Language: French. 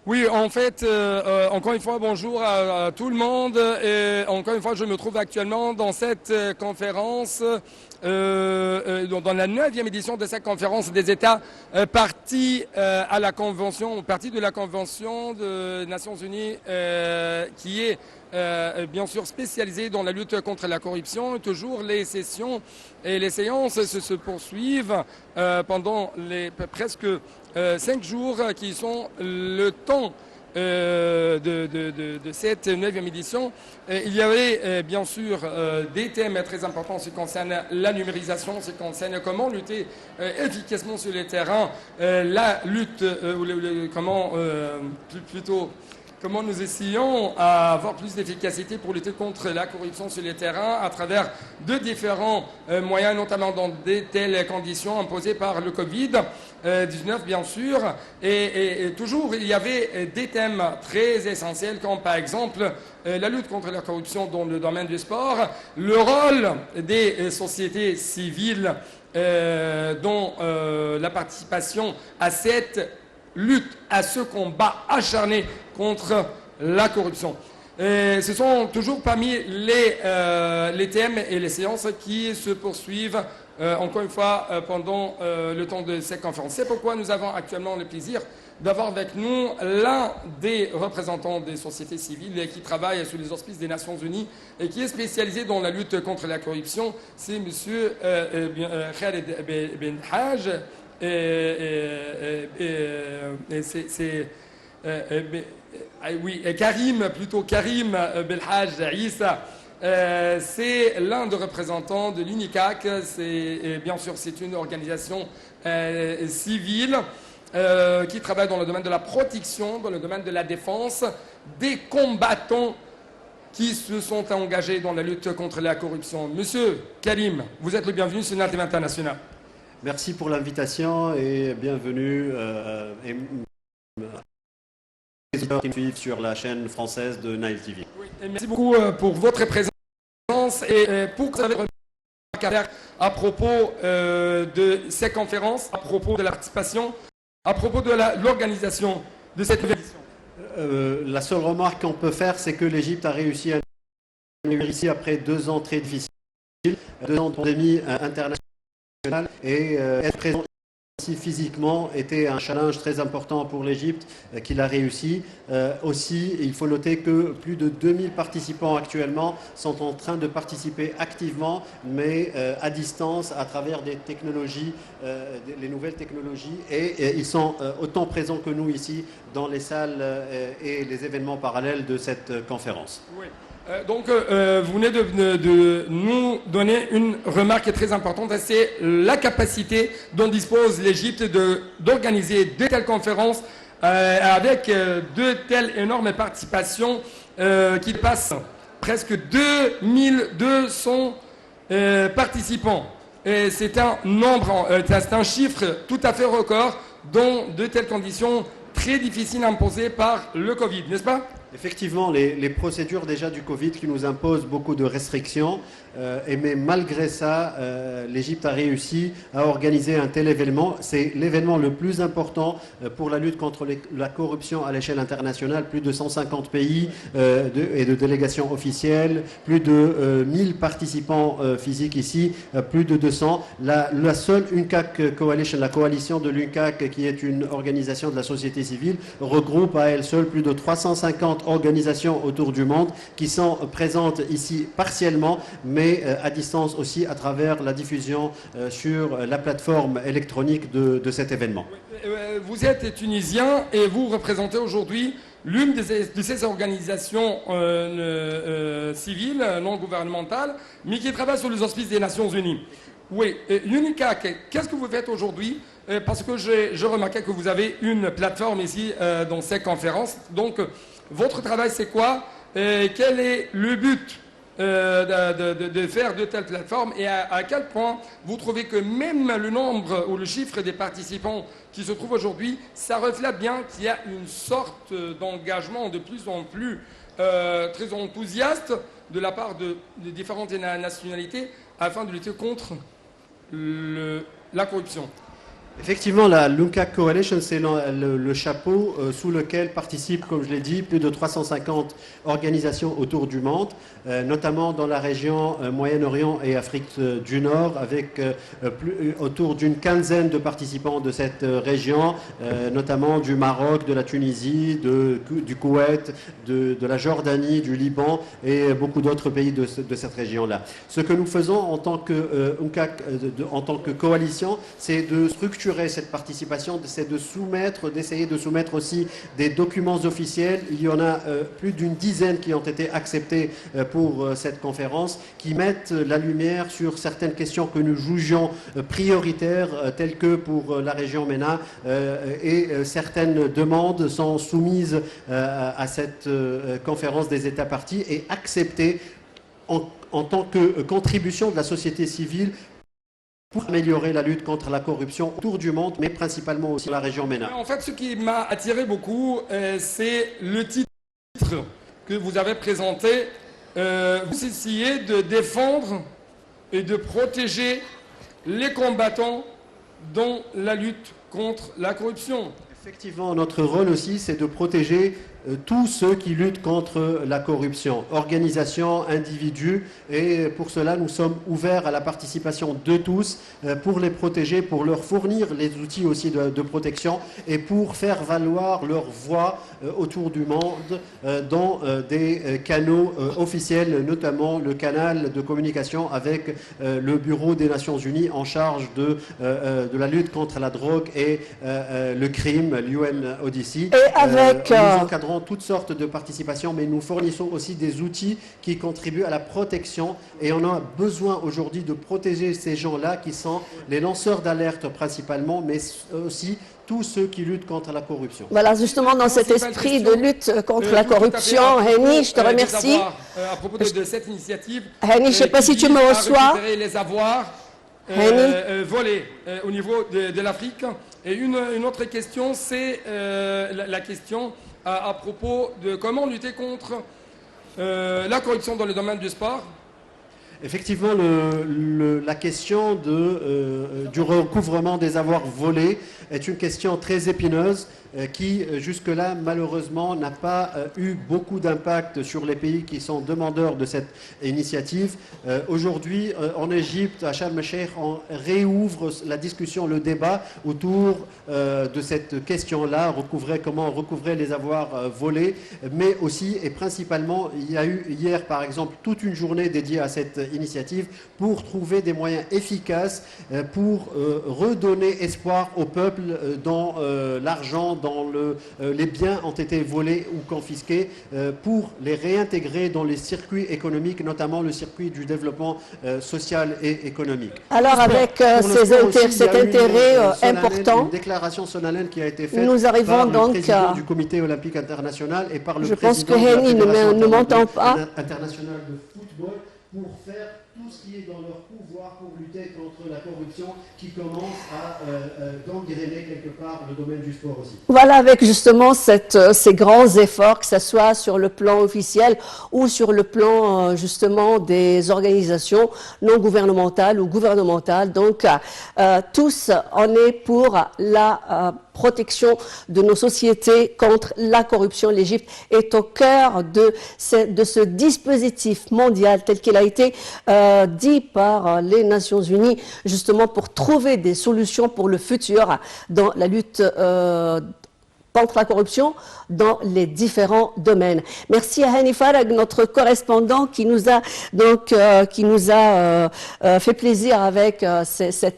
Oui, en fait, encore une fois, bonjour à tout le monde. Et encore une fois, je me trouve actuellement dans cette conférence, dans la 9e édition de cette conférence des États partis à la Convention, partie de la Convention des Nations Unies, qui est bien sûr spécialisée dans la lutte contre la corruption. Toujours les sessions et les séances se poursuivent pendant presque 5 jours qui sont le temps de cette 9e édition. Il y avait bien sûr des thèmes très importants en ce qui concerne la numérisation, en ce qui concerne comment lutter efficacement sur les terrains, la lutte, comment nous essayons à avoir plus d'efficacité pour lutter contre la corruption sur les terrains à travers de différents moyens, notamment dans de telles conditions imposées par le Covid-19, bien sûr. Et toujours, il y avait des thèmes très essentiels, comme par exemple la lutte contre la corruption dans le domaine du sport, le rôle des sociétés civiles dans la participation à cette lutte, à ce combat acharné contre la corruption. Ce sont toujours parmi les thèmes et les séances qui se poursuivent, encore une fois, pendant le temps de cette conférence. C'est pourquoi nous avons actuellement le plaisir d'avoir avec nous l'un des représentants des sociétés civiles qui travaille sous les auspices des Nations Unies et qui est spécialisé dans la lutte contre la corruption. C'est M. Khaled Ben Haj. Karim Belhaj Issa. C'est l'un des représentants de l'UNICAC. Bien sûr, c'est une organisation civile qui travaille dans le domaine de la protection, dans le domaine de la défense des combattants qui se sont engagés dans la lutte contre la corruption. Monsieur Karim, vous êtes le bienvenu sur NATV International. Merci pour l'invitation et bienvenue qui me suivent sur la chaîne française de Nile TV. Oui, merci beaucoup pour votre présence et pour que vous avez à propos de ces conférences, à propos de la participation, à propos de l'organisation de cette édition. La seule remarque qu'on peut faire, c'est que l'Égypte a réussi à venir ici après 2 ans très difficiles, 2 ans de pandémie internationale. Et être présent ici physiquement était un challenge très important pour l'Égypte qu'il a réussi. Aussi, il faut noter que plus de 2000 participants actuellement sont en train de participer activement, mais à distance, à travers des technologies, les nouvelles technologies. Et ils sont autant présents que nous ici dans les salles et les événements parallèles de cette conférence. Oui. Donc, vous venez de nous donner une remarque très importante, c'est la capacité dont dispose l'Égypte d'organiser de telles conférences avec de telles énormes participations qui passent presque 2200 participants. C'est un nombre, c'est un chiffre tout à fait record dans de telles conditions très difficiles imposées par le Covid, n'est-ce pas ? Effectivement, les procédures déjà du Covid qui nous imposent beaucoup de restrictions, mais malgré ça, l'Égypte a réussi à organiser un tel événement. C'est l'événement le plus important pour la lutte contre la corruption à l'échelle internationale. Plus de 150 pays et de délégations officielles, plus de 1000 participants physiques ici, plus de 200. La seule UNCAC Coalition, la coalition de l'UNCAC, qui est une organisation de la société civile, regroupe à elle seule plus de 350 organisations autour du monde qui sont présentes ici partiellement, mais à distance aussi à travers la diffusion sur la plateforme électronique de cet événement. Vous êtes tunisien et vous représentez aujourd'hui l'une de ces organisations civiles, non gouvernementales, mais qui travaille sous les auspices des Nations Unies. Oui, l'UNICAC, qu'est-ce que vous faites aujourd'hui? Parce que je remarquais que vous avez une plateforme ici dans cette conférence. Donc, votre travail, c'est quoi? Quel est le but de faire de telles plateformes et à quel point vous trouvez que même le nombre ou le chiffre des participants qui se trouvent aujourd'hui, ça reflète bien qu'il y a une sorte d'engagement de plus en plus très enthousiaste de la part de différentes nationalités afin de lutter contre la corruption. Effectivement, la LUNCAC Coalition, c'est le chapeau sous lequel participent, comme je l'ai dit, plus de 350 organisations autour du monde, notamment dans la région Moyen-Orient et Afrique du Nord, avec autour d'une quinzaine de participants de cette région, notamment du Maroc, de la Tunisie, du Koweït, de la Jordanie, du Liban et beaucoup d'autres pays de cette région-là. Ce que nous faisons en tant que UNCAC, en tant que coalition, c'est de structurer cette participation, c'est d'essayer de soumettre aussi des documents officiels. Il y en a plus d'une dizaine qui ont été acceptés pour cette conférence, qui mettent la lumière sur certaines questions que nous jugeons prioritaires, telles que pour la région MENA, et certaines demandes sont soumises à cette conférence des États parties et acceptées en tant que contribution de la société civile pour améliorer la lutte contre la corruption autour du monde, mais principalement aussi dans la région MENA. En fait, ce qui m'a attiré beaucoup, c'est le titre que vous avez présenté. Vous essayez de défendre et de protéger les combattants dans la lutte contre la corruption. Effectivement, notre rôle aussi, c'est de protéger tous ceux qui luttent contre la corruption, organisations, individus, et pour cela nous sommes ouverts à la participation de tous pour les protéger, pour leur fournir les outils aussi de protection et pour faire valoir leur voix autour du monde dans des canaux officiels, notamment le canal de communication avec le Bureau des Nations Unies en charge de la lutte contre la drogue et le crime, l'UNODC. Et avec nous encadrons toutes sortes de participations, mais nous fournissons aussi des outils qui contribuent à la protection et on a besoin aujourd'hui de protéger ces gens-là qui sont les lanceurs d'alerte principalement, mais aussi tous ceux qui luttent contre la corruption. Voilà, justement dans cet esprit de lutte contre la corruption, Hani, je te remercie. À propos de cette initiative, Hani, je ne sais pas si tu me reçois. Les avoirs volés au niveau de l'Afrique. Et une autre question, c'est la question à propos de comment lutter contre la corruption dans le domaine du sport. Effectivement, la question du recouvrement des avoirs volés est une question très épineuse qui, jusque-là, malheureusement, n'a pas eu beaucoup d'impact sur les pays qui sont demandeurs de cette initiative. Aujourd'hui, en Égypte, à Sharm el-Sheikh, on réouvre la discussion, le débat autour de cette question-là, comment recouvrer les avoirs volés, mais aussi et principalement, il y a eu hier, par exemple, toute une journée dédiée à cette initiative pour trouver des moyens efficaces pour redonner espoir au peuple dont l'argent, dont les biens ont été volés ou confisqués, pour les réintégrer dans les circuits économiques, notamment le circuit du développement social et économique. Alors avec cet intérêt important, une déclaration solennelle qui a été faite nous arrivons par donc le président du Comité olympique international et par le je pense président que de la Hani ne m'entend pas. internationale de football pour faire tout ce qui est dans leur pouvoir pour lutter contre la corruption qui commence à gangréner quelque part le domaine du sport aussi. Voilà, avec justement ces grands efforts, que ce soit sur le plan officiel ou sur le plan justement des organisations non gouvernementales ou gouvernementales. Donc, tous, on est pour la protection de nos sociétés contre la corruption. L'Égypte est au cœur de ce dispositif mondial tel qu'il a été dit par les Nations Unies, justement pour trouver des solutions pour le futur dans la lutte contre la corruption dans les différents domaines. Merci à Hani Farag, notre correspondant qui nous a fait plaisir avec cette